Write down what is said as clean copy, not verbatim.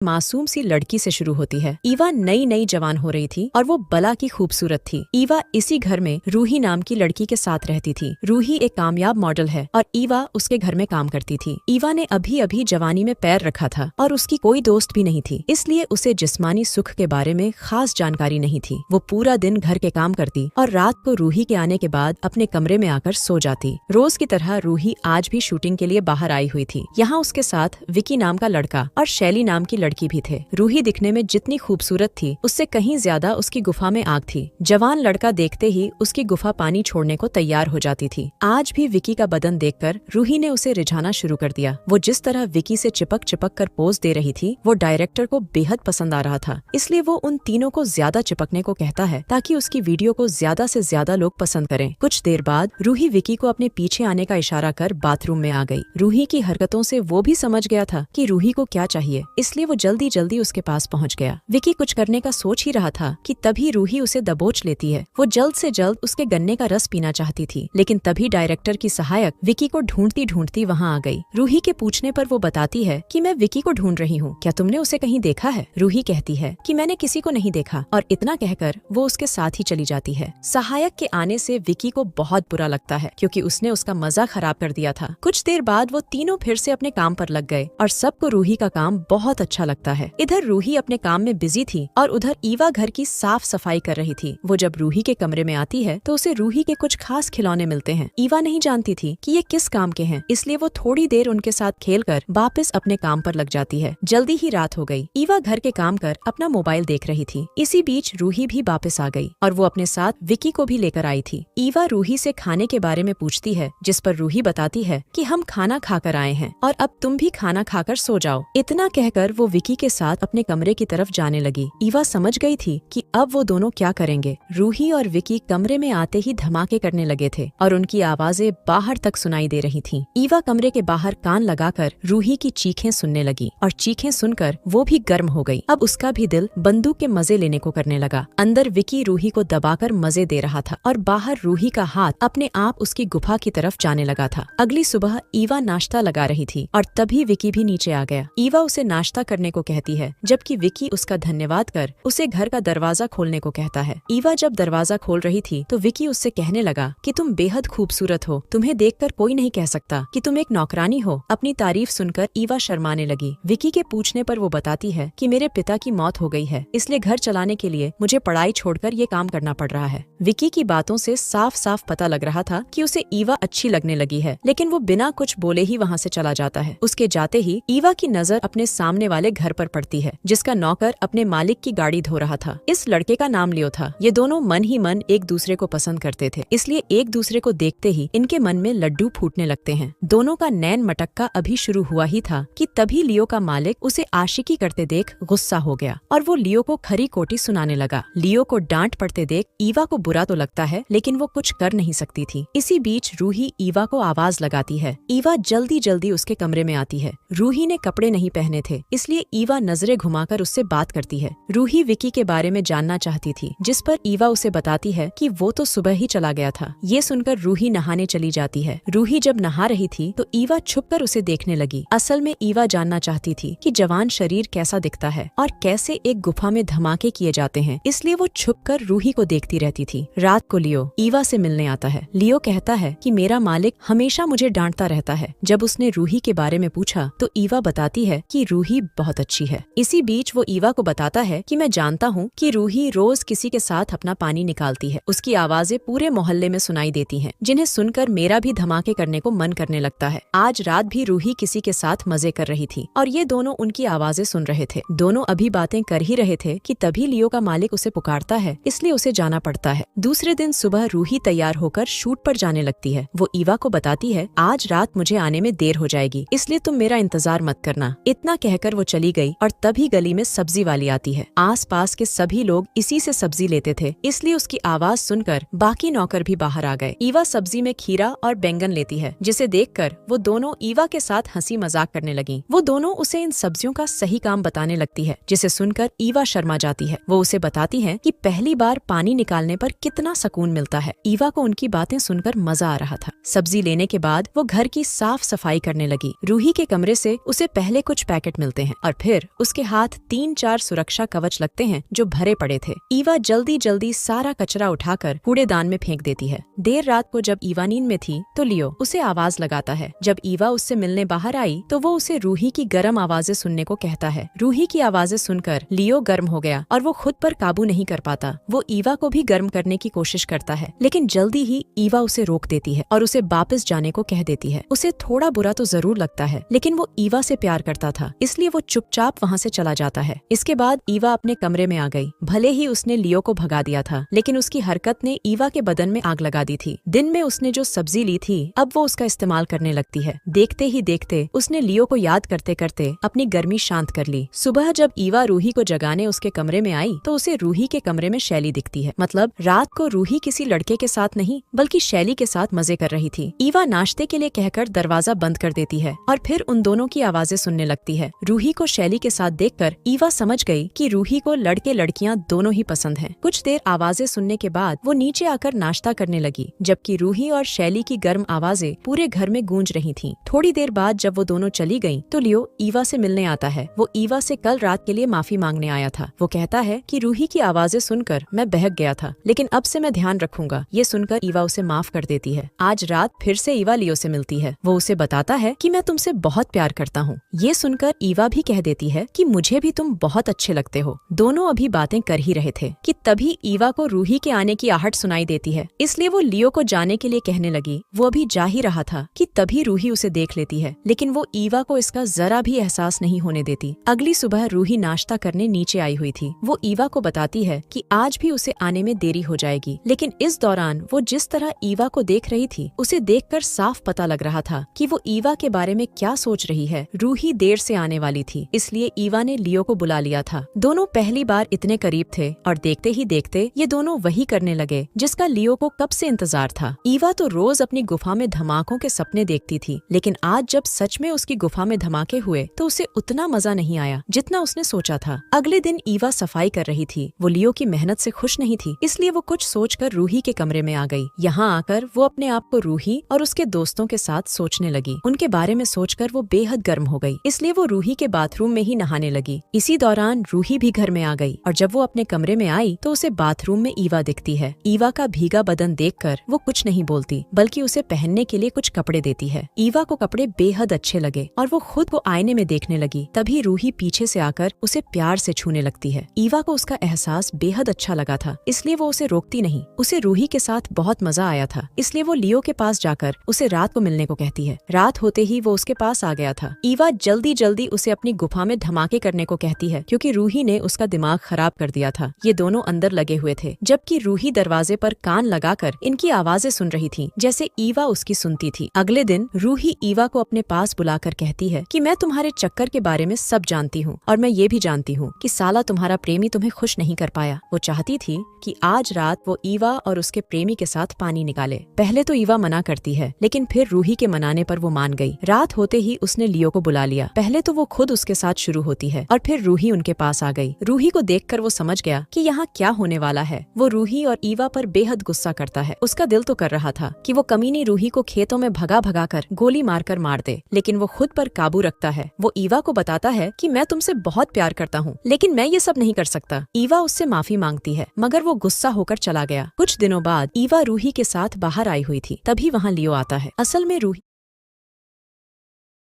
मासूम सी लड़की से शुरू होती है। ईवा नई नई जवान हो रही थी और वो बला की खूबसूरत थी। ईवा इसी घर में रूही नाम की लड़की के साथ रहती थी। रूही एक कामयाब मॉडल है और ईवा उसके घर में काम करती थी। ईवा ने अभी अभी जवानी में पैर रखा था और उसकी कोई दोस्त भी नहीं थी, इसलिए उसे जिस्मानी सुख के बारे में खास जानकारी नहीं थी। वो पूरा दिन घर के काम करती और रात को रूही के आने के बाद अपने कमरे में आकर सो जाती। रोज की तरह रूही आज भी शूटिंग के लिए बाहर आई हुई थी। यहाँ उसके साथ विकी नाम का लड़का और शैली नाम की लड़की भी थे। रूही दिखने में जितनी खूबसूरत थी उससे कहीं ज्यादा उसकी गुफा में आग थी। जवान लड़का देखते ही उसकी गुफा पानी छोड़ने को तैयार हो जाती थी। आज भी विकी का बदन देखकर रूही ने उसे रिझाना शुरू कर दिया। वो जिस तरह विकी से चिपक चिपक कर पोज दे रही थी वो डायरेक्टर को बेहद पसंद आ रहा था, इसलिए वो उन तीनों को ज्यादा चिपकने को कहता है ताकि उसकी वीडियो को ज्यादा से ज्यादा लोग पसंद करें। कुछ देर बाद रूही विकी को अपने पीछे आने का इशारा कर बाथरूम में आ गई। रूही की हरकतों से वो भी समझ गया था कि रूही को क्या चाहिए, इसलिए वो जल्दी जल्दी उसके पास पहुंच गया। विकी कुछ करने का सोच ही रहा था कि तभी रूही उसे दबोच लेती है। वो जल्द से जल्द उसके गन्ने का रस पीना चाहती थी, लेकिन तभी डायरेक्टर की सहायक विकी को ढूंढती ढूंढती वहाँ आ गई। रूही के पूछने पर वो बताती है कि मैं विकी को ढूंढ रही हूँ, क्या तुमने उसे कहीं देखा है? रूही कहती है कि मैंने किसी को नहीं देखा और इतना कहकर वो उसके साथ ही चली जाती है। सहायक के आने से विकी को बहुत बुरा लगता है क्योंकि उसने उसका मजा खराब कर दिया था। कुछ देर बाद वो तीनों फिर से अपने काम पर लग गए और सबको रूही का काम बहुत अच्छा लगता है। इधर रूही अपने काम में बिजी थी और उधर ईवा घर की साफ सफाई कर रही थी। वो जब रूही के कमरे में आती है तो उसे रूही के कुछ खास खिलौने मिलते हैं। ईवा नहीं जानती थी कि ये किस काम के हैं, इसलिए वो थोड़ी देर उनके साथ खेलकर वापस अपने काम पर लग जाती है। जल्दी ही रात हो गई। ईवा घर के काम कर अपना मोबाइल देख रही थी। इसी बीच रूही भी वापस आ गई और वो अपने साथ विकी को भी लेकर आई थी। ईवा रूही से खाने के बारे में पूछती है, जिस पर रूही बताती है कि हम खाना खाकर आए हैं और अब तुम भी खाना खाकर सो जाओ। इतना कहकर वो विकी के साथ अपने कमरे की तरफ जाने लगी। ईवा समझ गई थी कि अब वो दोनों क्या करेंगे। रूही और विकी कमरे में आते ही धमाके करने लगे थे और उनकी आवाजें बाहर तक सुनाई दे रही थीं। ईवा कमरे के बाहर कान लगाकर रूही की चीखें सुनने लगी और चीखें सुनकर वो भी गर्म हो गई। अब उसका भी दिल बंदूक के मजे लेने को करने लगा। अंदर विकी रूही को दबाकर मजे दे रहा था और बाहर रूही का हाथ अपने आप उसकी गुफा की तरफ जाने लगा था। अगली सुबह ईवा नाश्ता लगा रही थी और तभी विकी भी नीचे आ गया। ईवा उसे नाश्ता करने को कहती है, जबकि विकी उसका धन्यवाद कर उसे घर का दरवाजा खोलने को कहता है। ईवा जब दरवाजा खोल रही थी तो विकी उससे कहने लगा कि तुम बेहद खूबसूरत हो, तुम्हें देखकर कोई नहीं कह सकता कि तुम एक नौकरानी हो। अपनी तारीफ सुनकर ईवा शर्माने लगी। विकी के पूछने पर वो बताती है कि मेरे पिता की मौत हो गई है, इसलिए घर चलाने के लिए मुझे पढ़ाई छोड़कर ये काम करना पड़ रहा है। विकी की बातों से साफ साफ पता लग रहा था कि उसे ईवा अच्छी लगने लगी है, लेकिन वो बिना कुछ बोले ही वहाँ से चला जाता है। उसके जाते ही ईवा की नजर अपने सामने वाले घर पर पड़ती है, जिसका नौकर अपने मालिक की गाड़ी धो रहा था। इस लड़के का नाम लियो था। ये दोनों मन ही मन एक दूसरे को पसंद करते थे, इसलिए एक दूसरे को देखते ही इनके मन में लड्डू फूटने लगते हैं। दोनों का नैन मटक्का अभी शुरू हुआ ही था कि तभी लियो का मालिक उसे आशिकी करते देख गुस्सा हो गया और वो लियो को खरी कोटी सुनाने लगा। लियो को डांट पड़ते देख ईवा को बुरा तो लगता है, लेकिन वो कुछ कर नहीं सकती थी। इसी बीच रूही ईवा को आवाज लगाती है। ईवा जल्दी जल्दी उसके कमरे में आती है। रूही ने कपड़े नहीं पहने थे, इसलिए ईवा नजरें घुमाकर उससे बात करती है। रूही विकी के बारे में जानना चाहती थी, जिस पर ईवा उसे बताती है कि वो तो सुबह ही चला गया था। ये सुनकर रूही नहाने चली जाती है। रूही जब नहा रही थी तो ईवा छुपकर उसे देखने लगी। असल में ईवा जानना चाहती थी कि जवान शरीर कैसा दिखता है और कैसे एक गुफा में धमाके किए जाते हैं, इसलिए वो छुपकर रूही को देखती रहती थी। रात को लियो ईवा से मिलने आता है। लियो कहता है कि मेरा मालिक हमेशा मुझे डांटता रहता है। जब उसने रूही के बारे में पूछा तो ईवा बताती है कि रूही बहुत अच्छी है। इसी बीच वो ईवा को बताता है कि मैं जानता हूँ कि रूही रोज किसी के साथ अपना पानी निकालती है। उसकी आवाजें पूरे मोहल्ले में सुनाई देती हैं, जिन्हें सुनकर मेरा भी धमाके करने को मन करने लगता है। आज रात भी रूही किसी के साथ मजे कर रही थी और ये दोनों उनकी आवाजें सुन रहे थे। दोनों अभी बातें कर ही रहे थे कि तभी लियो का मालिक उसे पुकारता है, इसलिए उसे जाना पड़ता है। दूसरे दिन सुबह रूही तैयार होकर शूट पर जाने लगती है। वो ईवा को बताती है, आज रात मुझे आने में देर हो जाएगी, इसलिए तुम मेरा इंतजार मत करना। इतना कहकर वो चली गई और तभी गली में सब्जी वाली आती है। आस पास के सभी लोग इसी से सब्जी लेते थे, इसलिए उसकी आवाज सुनकर बाकी नौकर भी बाहर आ गए। ईवा सब्जी में खीरा और बैंगन लेती है, जिसे देखकर वो दोनों ईवा के साथ हंसी मजाक करने लगी। वो दोनों उसे इन सब्जियों का सही काम बताने लगती है, जिसे सुनकर ईवा शर्मा जाती है। वो उसे बताती है कि पहली बार पानी निकालने पर कितना सुकून मिलता है। ईवा को उनकी बातें सुनकर मजा आ रहा था। सब्जी लेने के बाद वो घर की साफ सफाई करने लगी। रूही के कमरे से उसे पहले कुछ पैकेट मिलते हैं और फिर उसके हाथ 3-4 सुरक्षा कवच लगते हैं जो भरे पड़े थे। ईवा जल्दी जल्दी सारा कचरा उठाकर कूड़ेदान में फेंक देती है। देर रात को जब ईवा नींद में थी तो लियो उसे आवाज लगाता है। जब ईवा उससे मिलने बाहर आई तो वो उसे रूही की गर्म आवाजें सुनने को कहता है। रूही की आवाजें सुनकर लियो गर्म हो गया और वो खुद पर काबू नहीं कर पाता। वो ईवा को भी गर्म करने की कोशिश करता है, लेकिन जल्दी ही ईवा उसे रोक देती है और उसे वापस जाने को कह देती है। उसे थोड़ा बुरा तो जरूर लगता है, लेकिन वो ईवा से प्यार करता था, इसलिए वो चुपचाप वहाँ से चला जाता है। इसके बाद ईवा अपने कमरे में आ गई। भले ही उसने लियो को भगा दिया था, लेकिन उसकी हरकत ने ईवा के बदन में आग लगा दी थी। दिन में उसने जो सब्जी ली थी अब वो उसका इस्तेमाल करने लगती है। देखते ही देखते उसने लियो को याद करते करते अपनी गर्मी शांत कर ली। सुबह जब ईवा रूही को जगाने उसके कमरे में आई तो उसे रूही के कमरे में शैली दिखती है। मतलब रात को रूही किसी लड़के के साथ नहीं बल्कि शैली के साथ मजे कर रही थी। ईवा नाश्ते के लिए कहकर दरवाजा बंद कर देती है और फिर उन दोनों की आवाजें सुनने लगती है। रूही को शैली के साथ देखकर ईवा समझ गई कि रूही को लड़के लड़कियां दोनों ही पसंद हैं। कुछ देर आवाजें सुनने के बाद वो नीचे आकर नाश्ता करने लगी, जबकि रूही और शैली की गर्म आवाजें पूरे घर में गूंज रही थीं। थोड़ी देर बाद जब वो दोनों चली गईं, तो लियो ईवा से मिलने आता है। वो ईवा से कल रात के लिए माफी मांगने आया था। वो कहता है कि रूही की आवाजें सुनकर मैं बहक गया था, लेकिन अब से मैं ध्यान रखूंगा। ये सुनकर ईवा उसे माफ कर देती है। आज रात फिर से ईवा लियो से मिलती है। वो उसे बताता है कि मैं तुमसे बहुत प्यार करता हूँ। ये सुनकर ईवा भी कह देती है कि मुझे भी तुम बहुत अच्छे लगते हो। दोनों अभी बातें कर ही रहे थे कि तभी ईवा को रूही के आने की आहट सुनाई देती है, इसलिए वो लियो को जाने के लिए कहने लगी। वो अभी जा ही रहा था कि तभी रूही उसे देख लेती है, लेकिन वो ईवा को इसका जरा भी एहसास नहीं होने देती। अगली सुबह रूही नाश्ता करने नीचे आई हुई थी। वो ईवा को बताती है कि आज भी उसे आने में देरी हो जाएगी, लेकिन इस दौरान वो जिस तरह ईवा को देख रही थी उसे देखकर साफ पता लग रहा था कि वो ईवा के बारे में क्या सोच रही है। रूही देर से आने वाली थी, इसलिए ईवा ने लियो को बुला लिया था। दोनों पहली बार इतने करीब थे और देखते ही देखते ये दोनों वही करने लगे जिसका लियो को कब से इंतजार था। ईवा तो रोज अपनी गुफा में धमाकों के सपने देखती थी, लेकिन आज जब सच में उसकी गुफा में धमाके हुए तो उसे उतना मजा नहीं आया जितना उसने सोचा था। अगले दिन ईवा सफाई कर रही थी। वो लियो की मेहनत से खुश नहीं थी, इसलिए वो कुछ सोचकर रूही के कमरे में आ गई। यहाँ आकर वो अपने आप को रूही और उसके दोस्तों के साथ सोचने लगी। उनके बारे में सोचकर वो बेहद गर्म हो गई, इसलिए वो रूही के बाथरूम में ही नहाने लगी। इसी दौरान रूही भी घर में आ गई और जब वो अपने कमरे में आई तो उसे बाथरूम में ईवा दिखती है। ईवा का भीगा बदन देखकर वो कुछ नहीं बोलती, बल्कि उसे पहनने के लिए कुछ कपड़े देती है। ईवा को कपड़े बेहद अच्छे लगे और वो खुद को आईने में देखने लगी। तभी रूही पीछे से आकर उसे प्यार से छूने लगती है। ईवा को उसका एहसास बेहद अच्छा लगा था, इसलिए वो उसे रोकती नहीं। उसे रूही के साथ बहुत मजा आया था, इसलिए वो लियो के पास जाकर उसे रात को मिलने को कहती है। रात होते ही वो उसके पास आ गया था। ईवा जल्दी जल्दी उसे अपनी गुफा में धमाके करने को कहती है, क्योंकि रूही ने उसका दिमाग खराब कर दिया था। ये दोनों अंदर लगे हुए थे, जबकि रूही दरवाजे पर कान लगाकर इनकी आवाजें सुन रही थी, जैसे ईवा उसकी सुनती थी। अगले दिन रूही ईवा को अपने पास बुलाकर कहती है कि मैं तुम्हारे चक्कर के बारे में सब जानती हूँ और मैं ये भी जानती हूँ कि साला तुम्हारा प्रेमी तुम्हें खुश नहीं कर पाया। वो चाहती थी कि आज रात वो ईवा और उसके प्रेमी के साथ पानी निकाले। पहले तो ईवा मना करती है, लेकिन फिर रूही के मनाने पर वो मान गई। रात होते ही उसने लियो को बुला लिया। पहले तो वो खुद उसके साथ शुरू होती है और फिर रूही उनके पास आ गई। रूही को देखकर वो समझ गया कि यहाँ क्या होने वाला है। वो रूही और ईवा पर बेहद गुस्सा करता है। उसका दिल तो कर रहा था कि वो कमीनी रूही को खेतों में भगा भगा कर गोली मारकर मार दे, लेकिन वो खुद पर काबू रखता है। वो ईवा को बताता है कि मैं तुमसे बहुत प्यार करता हूँ, लेकिन मैं ये सब नहीं कर सकता। ईवा उससे माफी मांगती है, मगर वो गुस्सा होकर चला गया। कुछ दिनों बाद ईवा रूही के साथ बाहर आई हुई थी। तभी वहाँ लियो आता है। असल में रूही